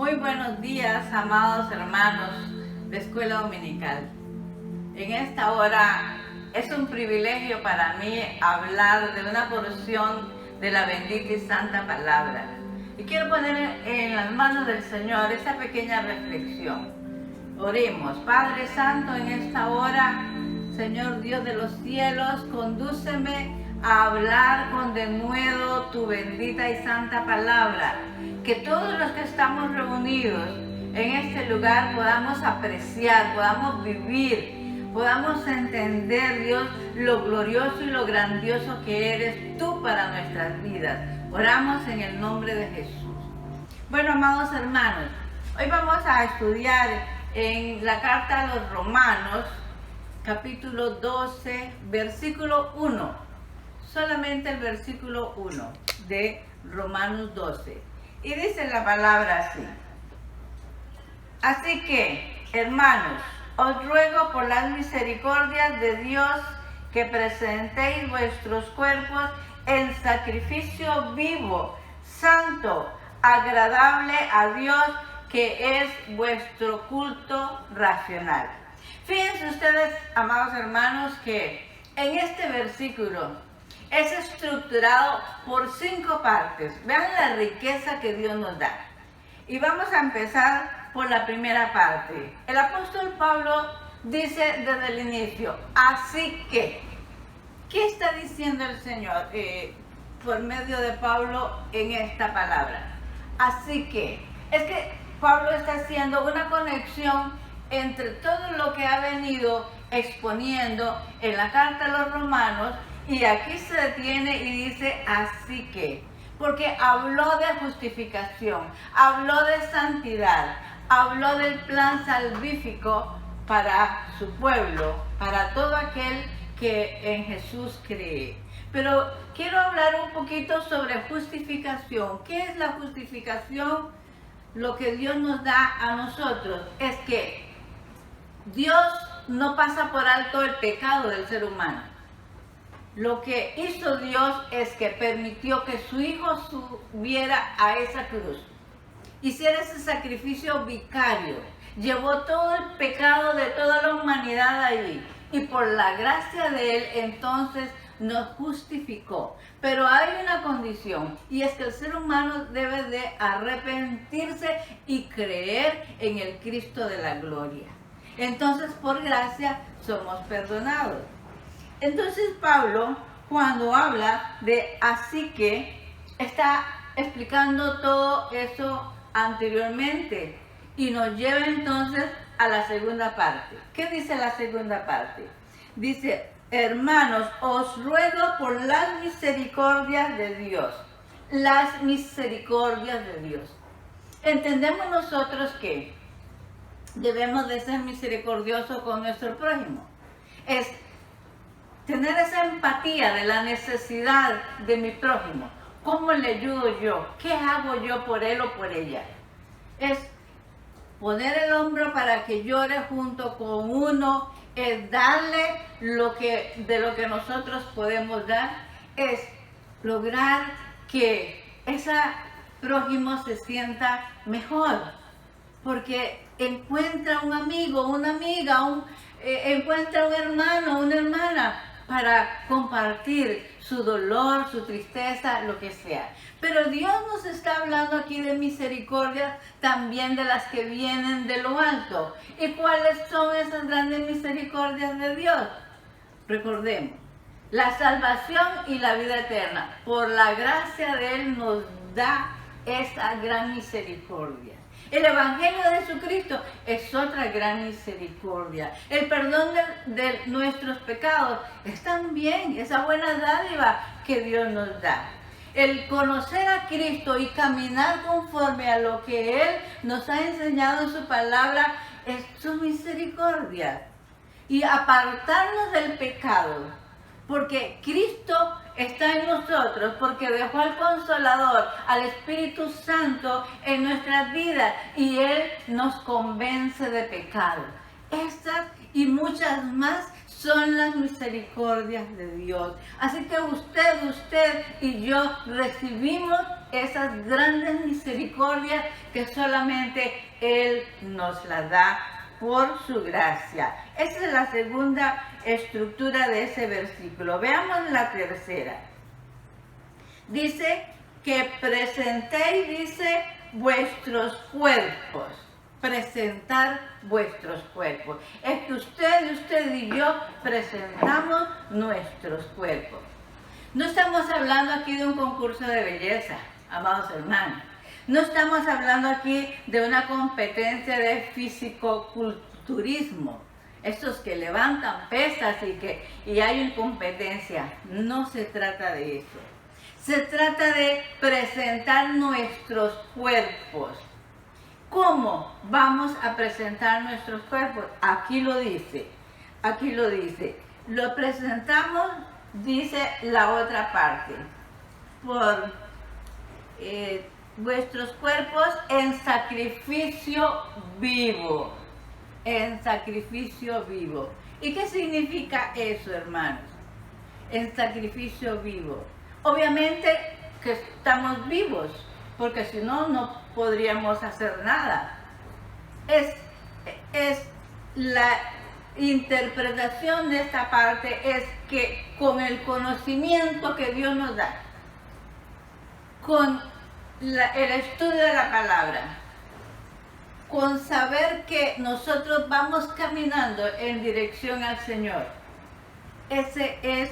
Muy buenos días, amados hermanos de Escuela Dominical. En esta hora es un privilegio para mí hablar de una porción de la bendita y santa palabra. Y quiero poner en las manos del Señor esta pequeña reflexión. Oremos. Padre Santo, en esta hora, Señor Dios de los cielos, condúceme a hablar con denuedo tu bendita y santa palabra. Que todos los que estamos reunidos en este lugar podamos apreciar, podamos vivir, podamos entender, Dios, lo glorioso y lo grandioso que eres tú para nuestras vidas. Oramos en el nombre de Jesús. Bueno, amados hermanos, hoy vamos a estudiar en la carta a los Romanos, capítulo 12, versículo 1. Solamente el versículo 1 de Romanos 12. Y dice la palabra así: así que, hermanos, os ruego por las misericordias de Dios que presentéis vuestros cuerpos en sacrificio vivo, santo, agradable a Dios, que es vuestro culto racional. Fíjense ustedes, amados hermanos, que en este versículo es estructurado por 5 partes. Vean la riqueza que Dios nos da. Y vamos a empezar por la primera parte. El apóstol Pablo dice desde el inicio, así que. ¿Qué está diciendo el Señor por medio de Pablo en esta palabra? Así que. Es que Pablo está haciendo una conexión entre todo lo que ha venido exponiendo en la carta a los romanos. Y aquí se detiene y dice así que, porque habló de justificación, habló de santidad, habló del plan salvífico para su pueblo, para todo aquel que en Jesús cree. Pero quiero hablar un poquito sobre justificación. ¿Qué es la justificación? Lo que Dios nos da a nosotros es que Dios no pasa por alto el pecado del ser humano. Lo que hizo Dios es que permitió que su Hijo subiera a esa cruz, hiciera ese sacrificio vicario, llevó todo el pecado de toda la humanidad allí, y por la gracia de Él entonces nos justificó. Pero hay una condición, y es que el ser humano debe de arrepentirse y creer en el Cristo de la gloria. Entonces, por gracia somos perdonados. Entonces Pablo, cuando habla de así que, está explicando todo eso anteriormente y nos lleva entonces a la segunda parte. ¿Qué dice la segunda parte? Dice, hermanos, os ruego por las misericordias de Dios. Las misericordias de Dios. Entendemos nosotros que debemos de ser misericordiosos con nuestro prójimo. Es tener esa empatía de la necesidad de mi prójimo. ¿Cómo le ayudo yo? ¿Qué hago yo por él o por ella? Es poner el hombro para que llore junto con uno, es darle de lo que nosotros podemos dar, es lograr que ese prójimo se sienta mejor, porque encuentra un amigo, una amiga, encuentra un hermano, una hermana, para compartir su dolor, su tristeza, lo que sea. Pero Dios nos está hablando aquí de misericordia, también de las que vienen de lo alto. ¿Y cuáles son esas grandes misericordias de Dios? Recordemos, la salvación y la vida eterna. Por la gracia de Él nos da esa gran misericordia. El Evangelio de Jesucristo es otra gran misericordia. El perdón de nuestros pecados es también esa buena dádiva que Dios nos da. El conocer a Cristo y caminar conforme a lo que Él nos ha enseñado en su palabra es su misericordia. Y apartarnos del pecado, porque Cristo está en nosotros, porque dejó al Consolador, al Espíritu Santo en nuestras vidas, y Él nos convence de pecado. Estas y muchas más son las misericordias de Dios. Así que usted y yo recibimos esas grandes misericordias que solamente Él nos las da por su gracia. Esa es la segunda estructura de ese versículo. Veamos la tercera. Dice que presentéis, dice, vuestros cuerpos. Presentar vuestros cuerpos. Es que usted y yo presentamos nuestros cuerpos. No estamos hablando aquí de un concurso de belleza, amados hermanos. No estamos hablando aquí de una competencia de fisicoculturismo. Estos que levantan pesas y hay una competencia. No se trata de eso. Se trata de presentar nuestros cuerpos. ¿Cómo vamos a presentar nuestros cuerpos? Aquí lo dice. Lo presentamos, dice la otra parte, por vuestros cuerpos en sacrificio vivo. En sacrificio vivo. ¿Y qué significa eso, hermanos? En sacrificio vivo. Obviamente que estamos vivos, porque si no, no podríamos hacer nada. Es la interpretación de esta parte es que con el conocimiento que Dios nos da, con el estudio de la palabra, con saber que nosotros vamos caminando en dirección al Señor, ese es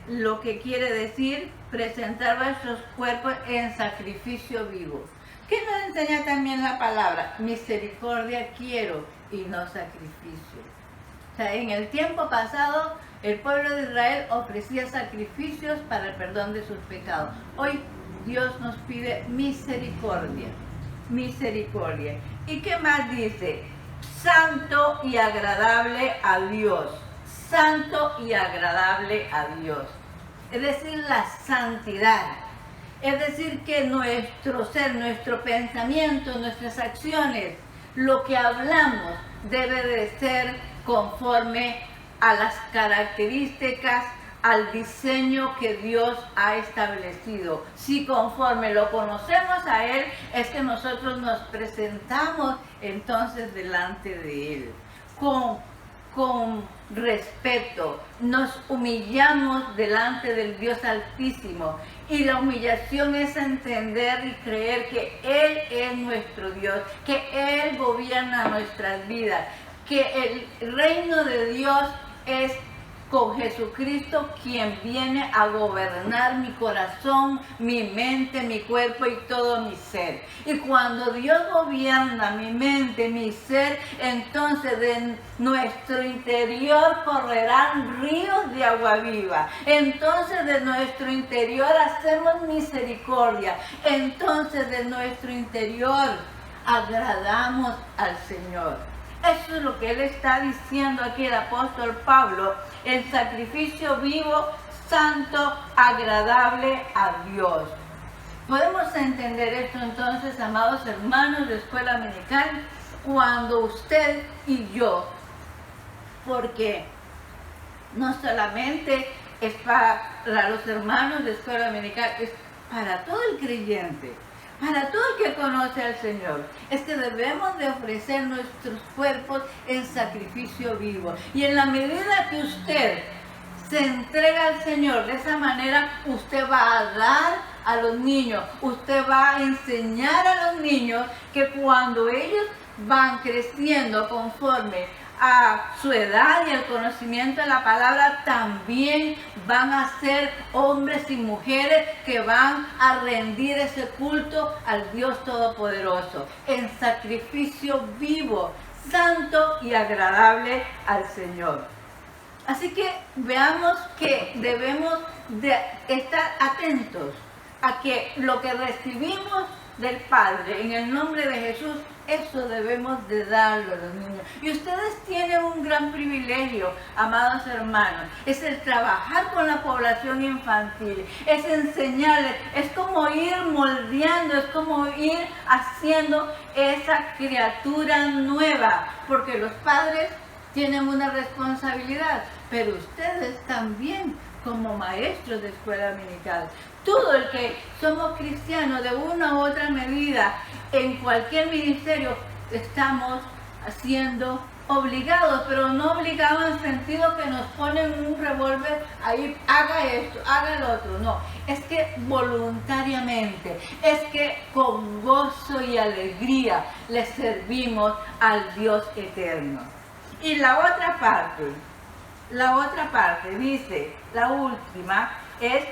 lo que quiere decir presentar vuestros cuerpos en sacrificio vivo. ¿Qué nos enseña también la palabra? Misericordia quiero y no sacrificio. O sea, en el tiempo pasado el pueblo de Israel ofrecía sacrificios para el perdón de sus pecados. Hoy Dios nos pide misericordia. Misericordia. ¿Y qué más dice? Santo y agradable a Dios. Santo y agradable a Dios. Es decir, la santidad. Es decir, que nuestro ser, nuestro pensamiento, nuestras acciones, lo que hablamos debe de ser conforme a las características, al diseño que Dios ha establecido. Si conforme lo conocemos a Él, es que nosotros nos presentamos entonces delante de Él. Con respeto, nos humillamos delante del Dios Altísimo. Y la humillación es entender y creer que Él es nuestro Dios, que Él gobierna nuestras vidas, que el reino de Dios es con Jesucristo, quien viene a gobernar mi corazón, mi mente, mi cuerpo y todo mi ser. Y cuando Dios gobierna mi mente, mi ser, entonces de nuestro interior correrán ríos de agua viva. Entonces de nuestro interior hacemos misericordia. Entonces de nuestro interior agradamos al Señor. Eso es lo que él está diciendo aquí el apóstol Pablo, el sacrificio vivo, santo, agradable a Dios. Podemos entender esto entonces, amados hermanos de Escuela Dominical, cuando usted y yo, porque no solamente es para los hermanos de Escuela Dominical, es para todo el creyente. Para todo el que conoce al Señor, es que debemos de ofrecer nuestros cuerpos en sacrificio vivo. Y en la medida que usted se entrega al Señor, de esa manera usted va a dar a los niños, usted va a enseñar a los niños que cuando ellos van creciendo conforme a su edad y el conocimiento de la palabra, también van a ser hombres y mujeres que van a rendir ese culto al Dios Todopoderoso en sacrificio vivo, santo y agradable al Señor. Así que veamos que debemos de estar atentos a que lo que recibimos del Padre en el nombre de Jesús, eso debemos de darlo a los niños. Y ustedes tienen un gran privilegio, amados hermanos, es el trabajar con la población infantil, es enseñarles, es como ir moldeando, es como ir haciendo esa criatura nueva, porque los padres tienen una responsabilidad, pero ustedes también como maestros de escuela dominical. Todo el que somos cristianos de una u otra medida, en cualquier ministerio, estamos siendo obligados, pero no obligados en sentido que nos ponen un revólver ahí, haga esto, haga lo otro, no, es que voluntariamente, es que con gozo y alegría le servimos al Dios eterno. Y la otra parte dice, la última, es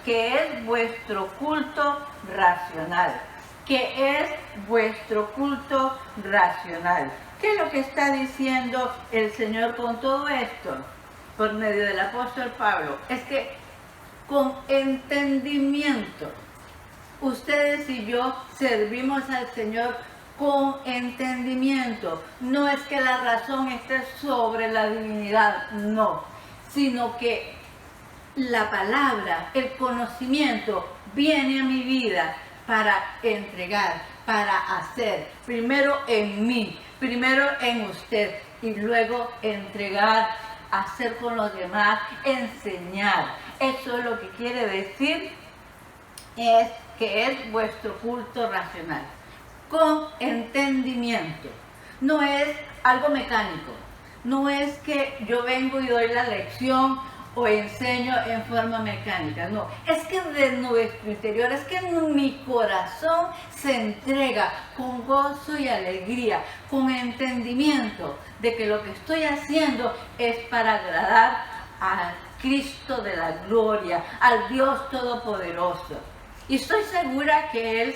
que es vuestro culto racional. Que es vuestro culto racional. ¿Qué es lo que está diciendo el Señor con todo esto? Por medio del apóstol Pablo. Es que con entendimiento, ustedes y yo servimos al Señor con entendimiento. No es que la razón esté sobre la divinidad, no. Sino que la palabra, el conocimiento viene a mi vida para entregar, para hacer, primero en mí, primero en usted y luego entregar, hacer con los demás, enseñar. Eso es lo que quiere decir, es que es vuestro culto racional, con entendimiento. No es algo mecánico, no es que yo vengo y doy la lección o enseño en forma mecánica, no, es que de nuestro interior, es que mi corazón se entrega con gozo y alegría, con entendimiento de que lo que estoy haciendo es para agradar a Cristo de la gloria, al Dios Todopoderoso. Y estoy segura que Él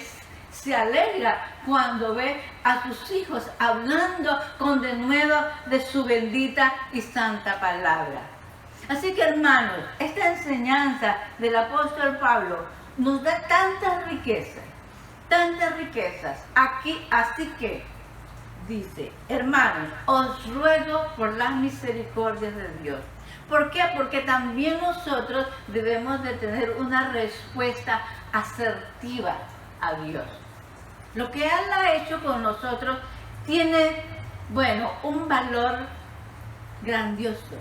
se alegra cuando ve a sus hijos hablando con denuedo de su bendita y santa palabra. Así que, hermanos, esta enseñanza del apóstol Pablo nos da tantas riquezas aquí, así que dice, hermanos, os ruego por las misericordias de Dios. ¿Por qué? Porque también nosotros debemos de tener una respuesta asertiva a Dios. Lo que Él ha hecho con nosotros tiene, bueno, un valor grandioso.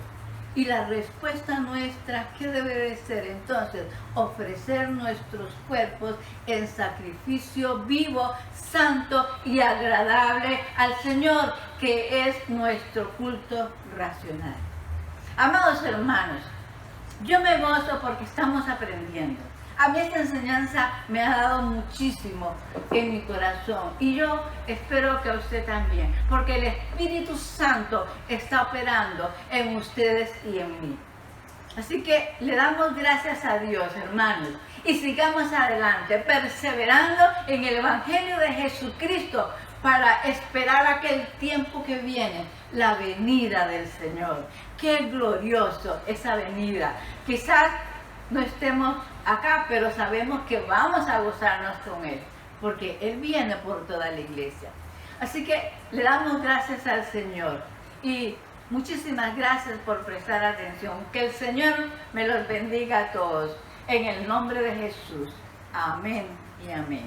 Y la respuesta nuestra, ¿qué debe de ser? Entonces, ofrecer nuestros cuerpos en sacrificio vivo, santo y agradable al Señor, que es nuestro culto racional. Amados hermanos, yo me gozo porque estamos aprendiendo. A mí esta enseñanza me ha dado muchísimo en mi corazón y yo espero que a usted también, porque el Espíritu Santo está operando en ustedes y en mí. Así que le damos gracias a Dios, hermanos, y sigamos adelante, perseverando en el Evangelio de Jesucristo para esperar aquel tiempo que viene, la venida del Señor. Qué glorioso esa venida. Quizás no estemos acá, pero sabemos que vamos a gozarnos con Él, porque Él viene por toda la iglesia. Así que le damos gracias al Señor y muchísimas gracias por prestar atención. Que el Señor me los bendiga a todos. En el nombre de Jesús. Amén y amén.